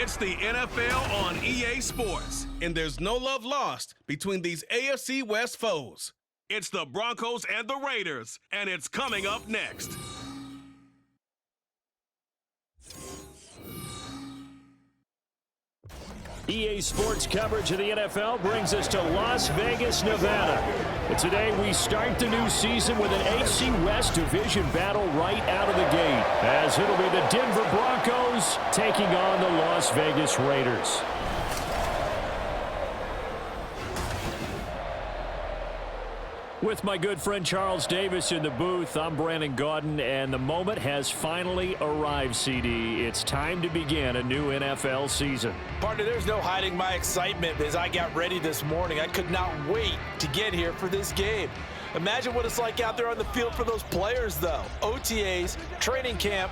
It's the NFL on EA Sports, and there's no love lost between these AFC West foes. It's the Broncos and the Raiders, and it's coming up next. EA Sports coverage of the NFL brings us to Las Vegas, Nevada. And today we start the new season with an AFC West division battle right out of the gate, as it'll be the Denver Broncos taking on the Las Vegas Raiders. With my good friend Charles Davis in the booth, I'm Brandon Gaudin, and the moment has finally arrived, CD. It's time to begin a new NFL season. Partner, there's no hiding my excitement as I got ready this morning. I could not wait to get here for this game. Imagine what it's like out there on the field for those players, though. OTAs, training camp,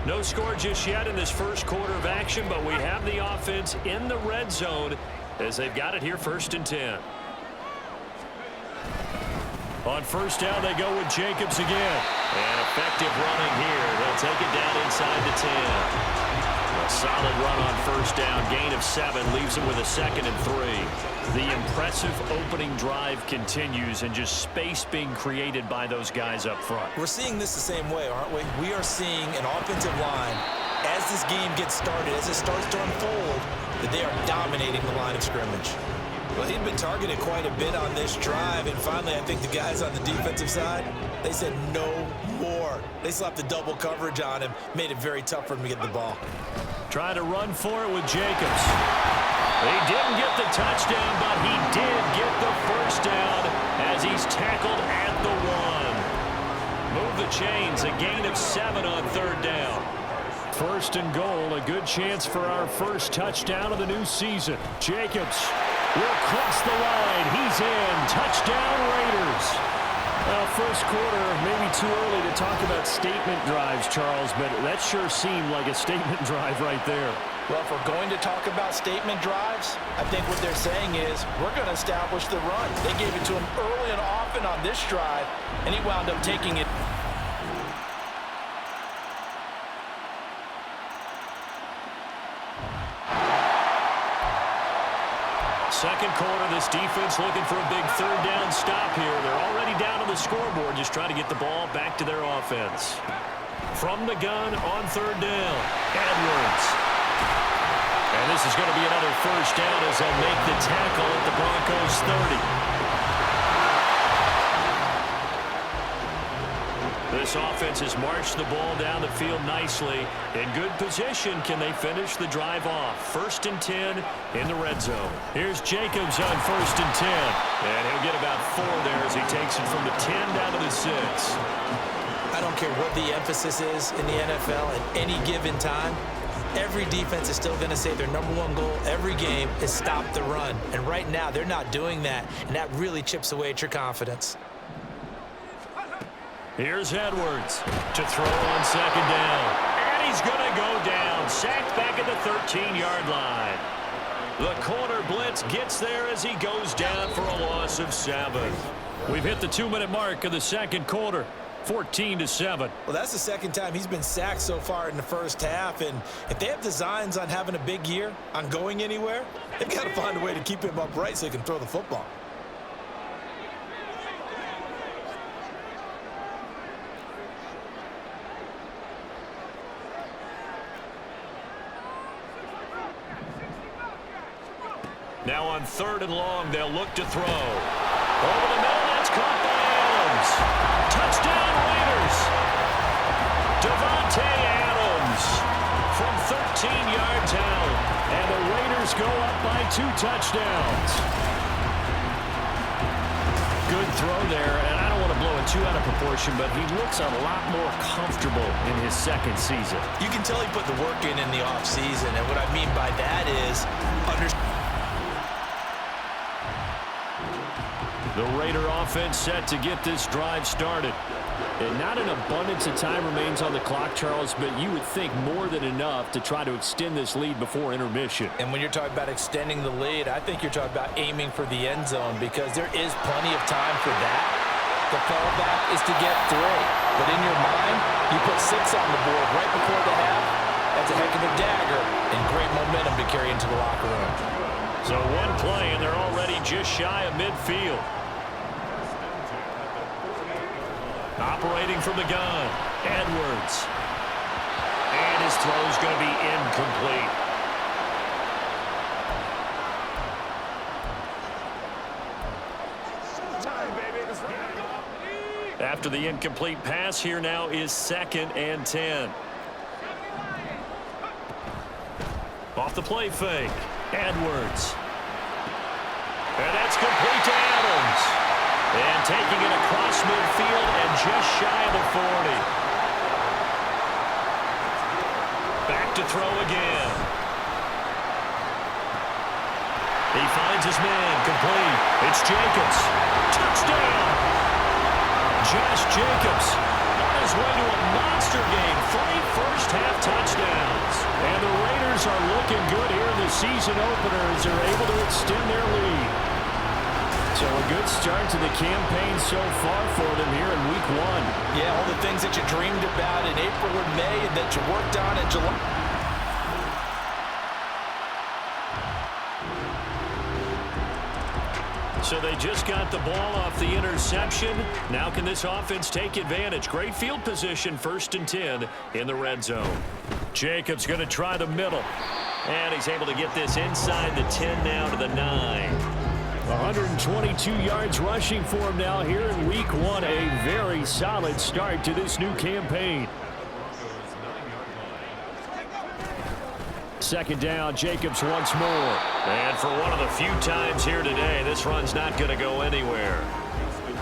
No score just yet in this first quarter of action, but we have the offense in the red zone as they've got it here 1st and 10. On first down, they go with Jacobs again. And effective running here. They'll take it down inside the 10. A solid run on first down. Gain of 7 leaves them with a 2nd and 3. The impressive opening drive continues, and just space being created by those guys up front. We're seeing this the same way, aren't we? We are seeing an offensive line, as this game gets started, as it starts to unfold, that they are dominating the line of scrimmage. Well, he'd been targeted quite a bit on this drive, and finally I think the guys on the defensive side, they said no more. They slapped the double coverage on him, made it very tough for him to get the ball. Try to run for it with Jacobs. He didn't get the touchdown, but he did get the first down as he's tackled at the 1. Move the chains, a gain of 7 on 3rd down. 1st and goal, a good chance for our first touchdown of the new season. Jacobs will cross the line. He's in. Touchdown, Raiders. Well, first quarter, maybe too early to talk about statement drives, Charles, but that sure seemed like a statement drive right there. Well, if we're going to talk about statement drives, I think what they're saying is we're going to establish the run. They gave it to him early and often on this drive, and he wound up taking it. Second quarter, this defense looking for a big 3rd down stop here. They're already down on the scoreboard, just trying to get the ball back to their offense. From the gun on 3rd down, Edwards. And this is going to be another first down as they'll make the tackle at the Broncos 30. This offense has marched the ball down the field nicely. In good position, can they finish the drive off? 1st and 10 in the red zone. Here's Jacobs on 1st and 10. And he'll get about 4 there as he takes it from the 10 down to the 6. I don't care what the emphasis is in the NFL at any given time. Every defense is still going to say their #1 goal every game is stop the run. And right now, they're not doing that, and that really chips away at your confidence. Here's Edwards to throw on 2nd down. And he's going to go down. Sacked back at the 13-yard line. The corner blitz gets there as he goes down for a loss of 7. We've hit the 2-minute mark of the second quarter. 14-7. Well, that's the second time he's been sacked so far in the first half, and if they have designs on having a big year, on going anywhere, they've got to find a way to keep him upright so he can throw the football. Now on 3rd and long, they'll look to throw. Over the middle, that's caught by Adams. Touchdown, Raiders. Devontae Adams from 13 yards out. And the Raiders go up by 2 touchdowns. Good throw there, and I don't want to blow it too out of proportion, but he looks a lot more comfortable in his second season. You can tell he put the work in the offseason, and what I mean by that is the Raider offense set to get this drive started. And not an abundance of time remains on the clock, Charles, but you would think more than enough to try to extend this lead before intermission. And when you're talking about extending the lead, I think you're talking about aiming for the end zone because there is plenty of time for that. The fallback is to get 3. But in your mind, you put 6 on the board right before the half. That's a heck of a dagger and great momentum to carry into the locker room. So one play, and they're already just shy of midfield. Operating from the gun, Edwards. And his throw's going to be incomplete. After the incomplete pass, here now is 2nd and 10. Off the play fake, Edwards. And that's complete to Adams. And taking it across midfield and just shy of the 40. Back to throw again. He finds his man, complete. It's Jacobs. Touchdown! Josh Jacobs on his way to a monster game. 3 first-half touchdowns. And the Raiders are looking good here in the season opener as they're able to extend their lead. So a good start to the campaign so far for them here in Week 1. Yeah, all the things that you dreamed about in April and May and that you worked on in July. So they just got the ball off the interception. Now can this offense take advantage? Great field position, 1st and 10 in the red zone. Jacobs going to try the middle. And he's able to get this inside the 10 now to the 9. 122 yards rushing for him now here in Week 1. A very solid start to this new campaign. 2nd down, Jacobs once more. And for one of the few times here today, this run's not going to go anywhere.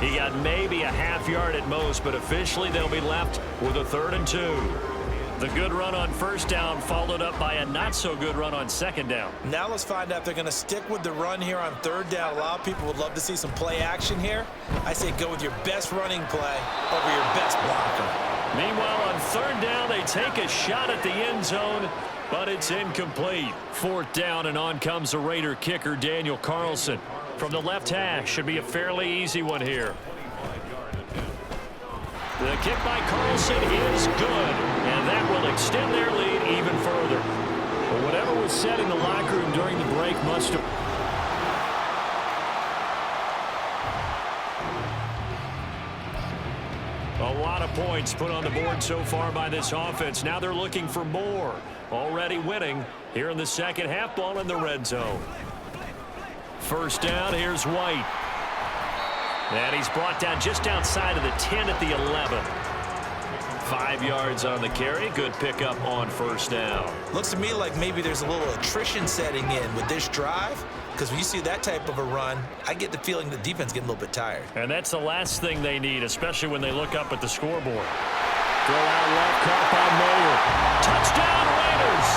He got maybe a half yard at most, but officially they'll be left with a 3rd and 2. The good run on 1st down followed up by a not-so-good run on 2nd down. Now let's find out if they're going to stick with the run here on 3rd down. A lot of people would love to see some play action here. I say go with your best running play over your best blocker. Meanwhile, on 3rd down, they take a shot at the end zone, but it's incomplete. 4th down, and on comes the Raider kicker, Daniel Carlson. From the left hash, should be a fairly easy one here. The kick by Carlson is good, and that will extend their lead even further. But whatever was said in the locker room during the break must have... A lot of points put on the board so far by this offense. Now they're looking for more. Already winning here in the 2nd half, ball in the red zone. 1st down, here's White. And he's brought down just outside of the 10 at the 11. 5 yards on the carry. Good pickup on 1st down. Looks to me like maybe there's a little attrition setting in with this drive, because when you see that type of a run, I get the feeling the defense getting a little bit tired. And that's the last thing they need, especially when they look up at the scoreboard. Throw out left, caught by Mayer. Touchdown, Raiders!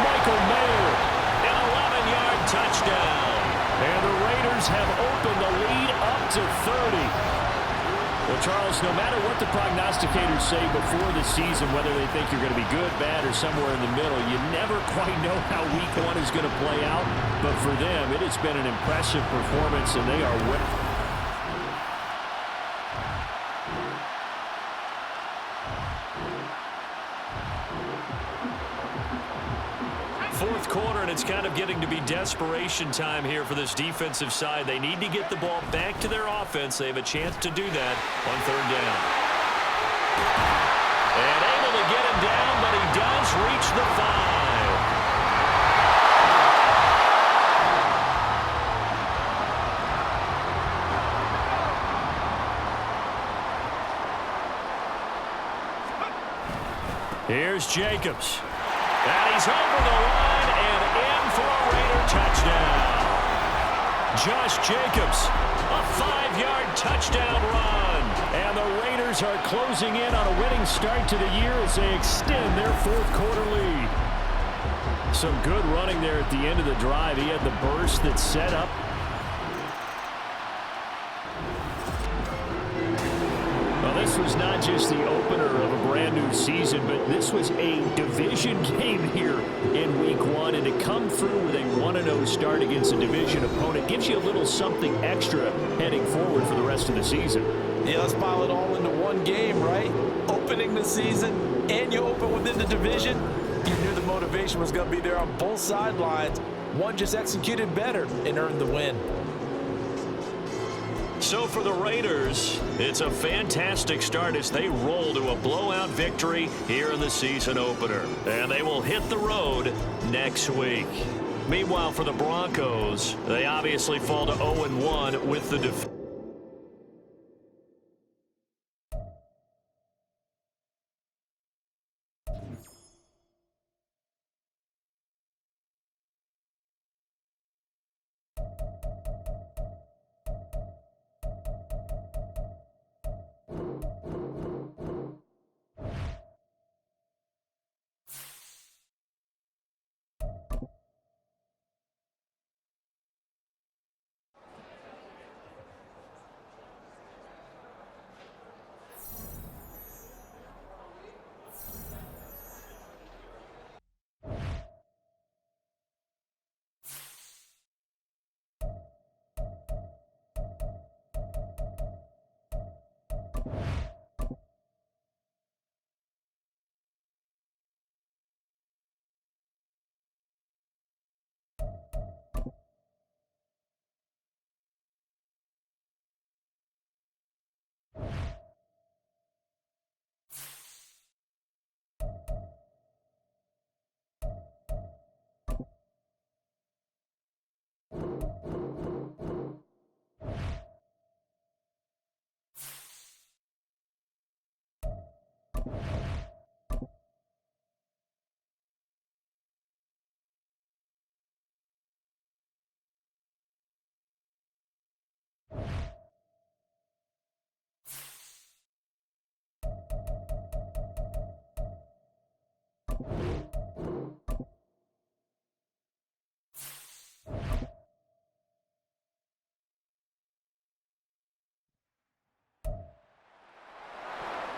Michael Mayer, an 11-yard touchdown. And the Raiders have opened the lead up to 30. Well, Charles, no matter what the prognosticators say before the season, whether they think you're going to be good, bad, or somewhere in the middle, you never quite know how Week 1 is going to play out. But for them, it has been an impressive performance, and they are winning. 4th quarter, and it's kind of getting to be desperation time here for this defensive side. They need to get the ball back to their offense. They have a chance to do that on 3rd down. And able to get him down, but he does reach the 5. Here's Jacobs. And he's over the line and in for a Raider touchdown. Josh Jacobs, a 5-yard touchdown run. And the Raiders are closing in on a winning start to the year as they extend their 4th quarter lead. Some good running there at the end of the drive. He had the burst that set up. Well, this was not just the opener of a brand new the season, but this was a division game here in Week 1, and to come through with a 1-0 start against a division opponent gives you a little something extra heading forward for the rest of the season. Yeah, let's pile it all into one game, right? Opening the season, and you open within the division. You knew the motivation was going to be there on both sidelines. One just executed better and earned the win. So for the Raiders, it's a fantastic start as they roll to a blowout victory here in the season opener. And they will hit the road next week. Meanwhile, for the Broncos, they obviously fall to 0-1 with the defeat.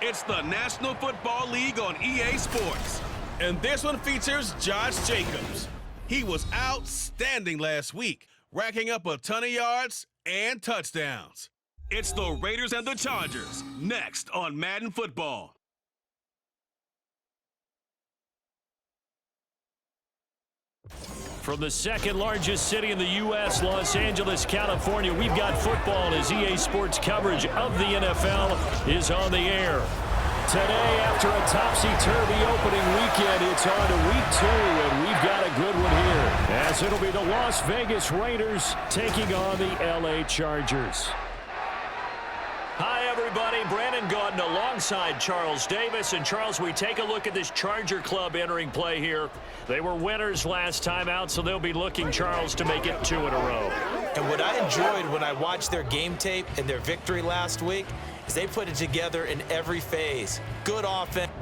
It's the National Football League on EA Sports. And this one features Josh Jacobs. He was outstanding last week, racking up a ton of yards and touchdowns. It's the Raiders and the Chargers, next on Madden Football. From the second largest city in the U.S., Los Angeles, California, we've got football as EA Sports coverage of the NFL is on the air. Today, after a topsy-turvy opening weekend, it's on to Week 2, and we've got a good one here, as it'll be the Las Vegas Raiders taking on the L.A. Chargers. Hi, everybody. Brandon Gaudin alongside Charles Davis. And, Charles, we take a look at this Charger club entering play here. They were winners last time out, so they'll be looking, Charles, to make it 2 in a row. And what I enjoyed when I watched their game tape and their victory last week is they put it together in every phase. Good offense.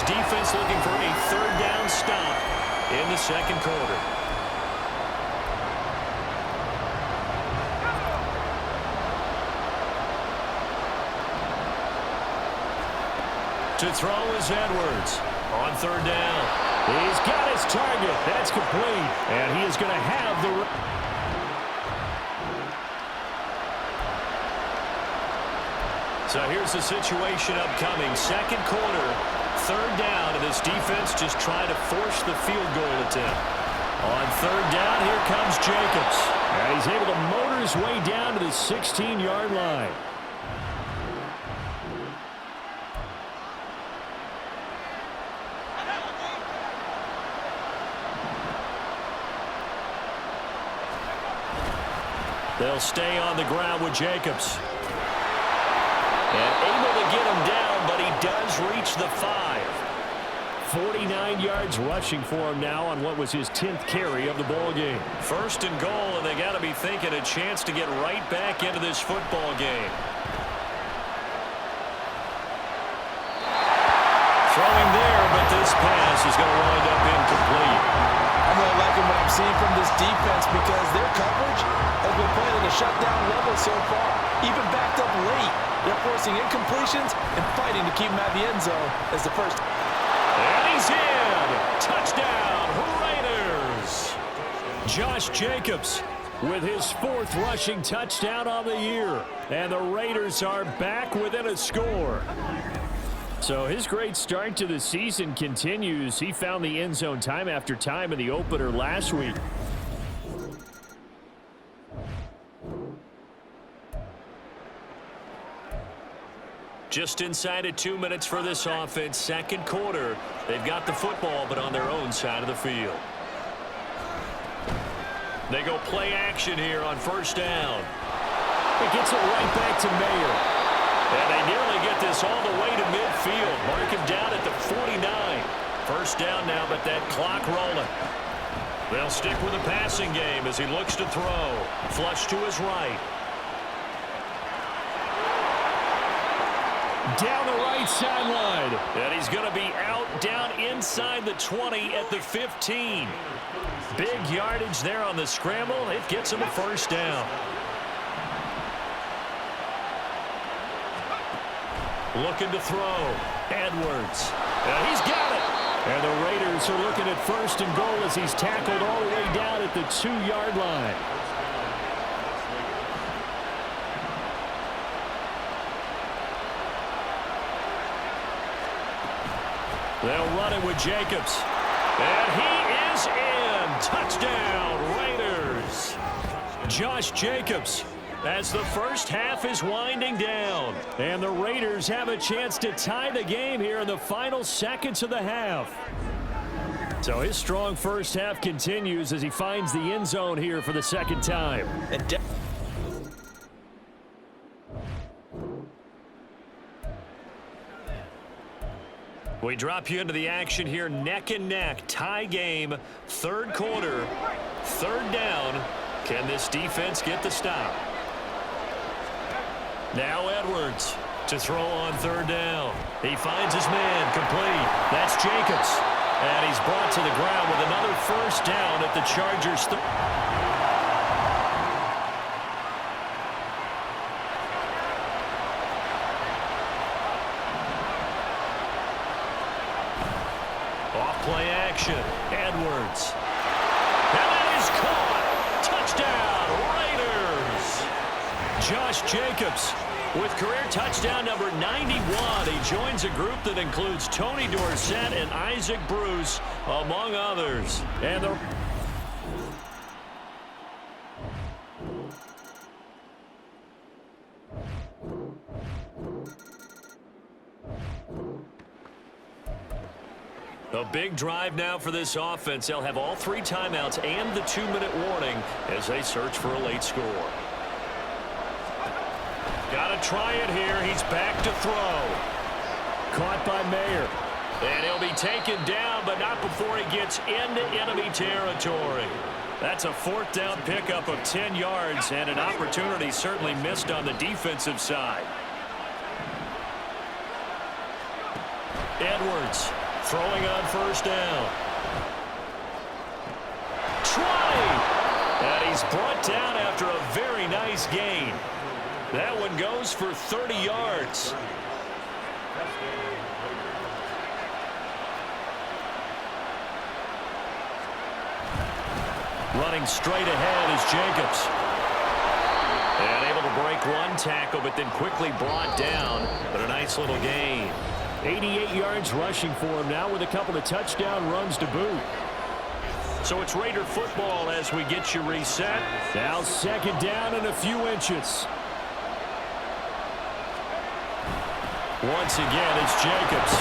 Defense looking for a third down stop in the second quarter. To throw is Edwards on third down. He's got his target. That's complete. And he is going to have the... So here's the situation upcoming. Second quarter. Third down, and this defense just trying to force the field goal attempt. On third down, here comes Jacobs. And he's able to motor his way down to the 16-yard line. They'll stay on the ground with Jacobs. And able to get him down, but he does reach the 5. 49 yards rushing for him now on what was his 10th carry of the ball game. First and goal, and they got to be thinking a chance to get right back into this football game. Throwing there, but this this pass is going to wind up incomplete. I'm really liking what I'm seeing from this defense because their coverage has been playing at a shutdown level so far. Even backed up late, they're forcing incompletions and fighting to keep them at the end zone as the first. And he's in. Touchdown, Raiders. Josh Jacobs with his 4th rushing touchdown on the year. And the Raiders are back within a score. So his great start to the season continues. He found the end zone time after time in the opener last week. Just inside of 2 minutes for this offense. Second quarter. They've got the football, but on their own side of the field. They go play action here on first down. It gets it right back to Mayer. And they nearly get this all the way to midfield. Mark him down at the 49. First down now, but that clock rolling. They'll stick with the passing game as he looks to throw. Flush to his right. Down the right sideline. And he's going to be out down inside the 20 at the 15. Big yardage there on the scramble. It gets him a first down. Looking to throw. Edwards. And he's got it. And the Raiders are looking at first and goal as he's tackled all the way down at the 2-yard line. They'll run it with Jacobs. And he is in. Touchdown, Raiders. Josh Jacobs as the first half is winding down. And the Raiders have a chance to tie the game here in the final seconds of the half. So his strong first half continues as he finds the end zone here for the second time. We drop you into the action here, neck and neck, tie game, third quarter, third down. Can this defense get the stop? Now Edwards to throw on third down. He finds his man, complete. That's Jacobs. And he's brought to the ground with another first down at the Chargers. Play action. Edwards. And that is caught. Touchdown, Raiders. Josh Jacobs with career touchdown number 91. He joins a group that includes Tony Dorsett and Isaac Bruce, among others. And the a big drive now for this offense. They'll have all 3 timeouts and the 2-minute warning as they search for a late score. Got to try it here. He's back to throw. Caught by Mayer. And he'll be taken down, but not before he gets into enemy territory. That's a 4th down pickup of 10 yards and an opportunity certainly missed on the defensive side. Edwards. Throwing on first down. 20! And he's brought down after a very nice gain. That one goes for 30 yards. Running straight ahead is Jacobs. And able to break one tackle, but then quickly brought down. But a nice little gain. 88 yards rushing for him now with a couple of touchdown runs to boot. So it's Raider football as we get you reset. Now second down and a few inches. Once again, it's Jacobs.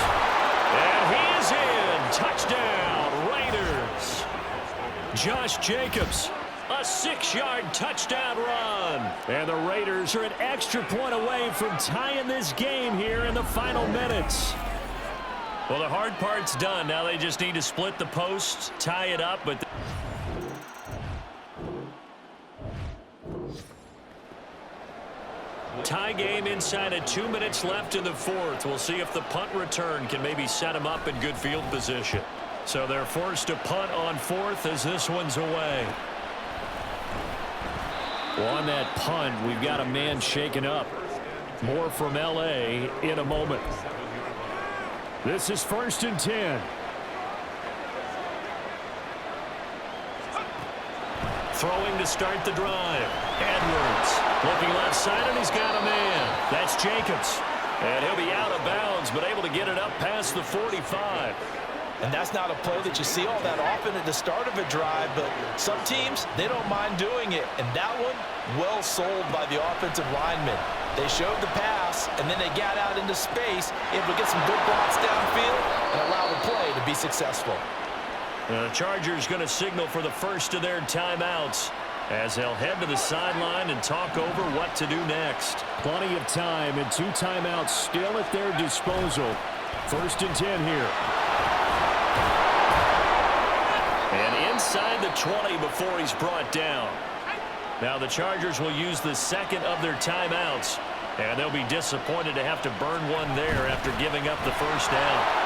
And he is in. Touchdown, Raiders. Josh Jacobs. A 6-yard touchdown run. And the Raiders are an extra point away from tying this game here in the final minutes. Well, the hard part's done. Now they just need to split the posts, tie it up. But tie game inside of 2 minutes left in the fourth. We'll see if the punt return can maybe set them up in good field position. So they're forced to punt on fourth as this one's away. Well, on that punt, we've got a man shaken up. More from L.A. in a moment. This is 1st and 10. Throwing to start the drive. Edwards looking left side, and he's got a man. That's Jacobs. And he'll be out of bounds, but able to get it up past the 45. And that's not a play that you see all that often at the start of a drive, but some teams, they don't mind doing it. And that one, well sold by the offensive lineman. They showed the pass, and then they got out into space, able to get some good blocks downfield and allow the play to be successful. The Chargers going to signal for the first of their timeouts as they'll head to the sideline and talk over what to do next. Plenty of time and 2 timeouts still at their disposal. 1st and 10 here. And inside the 20 before he's brought down. Now the Chargers will use the second of their timeouts, and they'll be disappointed to have to burn one there after giving up the first down.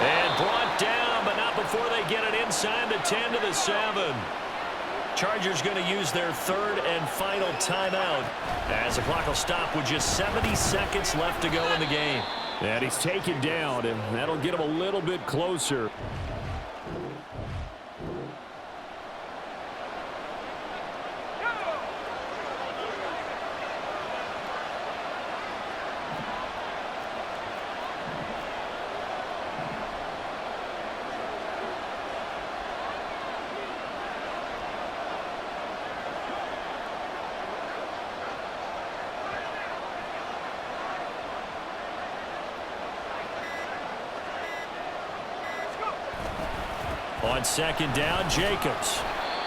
And brought down, but not before they get it inside the 10 to the 7. Chargers going to use their 3rd and final timeout as the clock will stop with just 70 seconds left to go in the game. And he's taken down, and that'll get him a little bit closer. On 2nd down, Jacobs.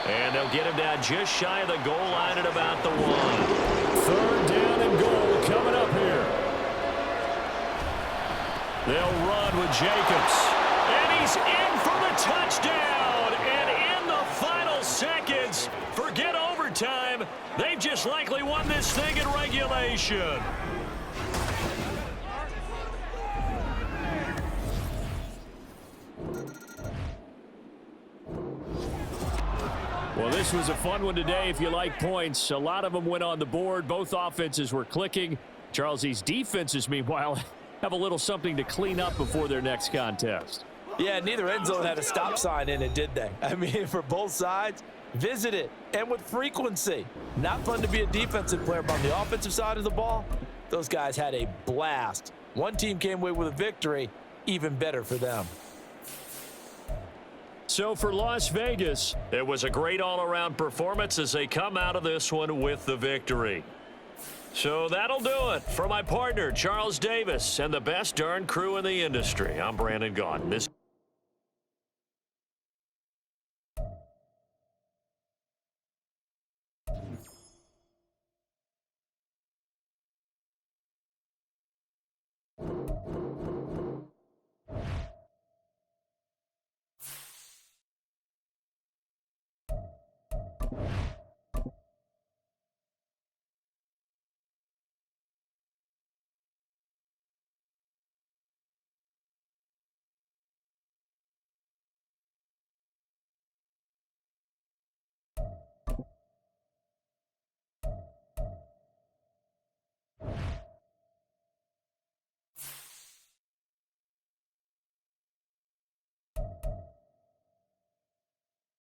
And they'll get him down just shy of the goal line at about the 1. 3rd down and goal coming up here. They'll run with Jacobs. And he's in for the touchdown. And in the final seconds, forget overtime. They've just likely won this thing in regulation. Well, this was a fun one today if you like points. A lot of them went on the board. Both offenses were clicking. Charles, these defenses, meanwhile, have a little something to clean up before their next contest. Yeah, neither end zone had a stop sign in it, did they? I mean, for both sides, visit it, and with frequency. Not fun to be a defensive player, but on the offensive side of the ball, those guys had a blast. One team came away with a victory, even better for them. So for Las Vegas, it was a great all-around performance as they come out of this one with the victory. So that'll do it for my partner, Charles Davis, and the best darn crew in the industry. I'm Brandon Gaudin.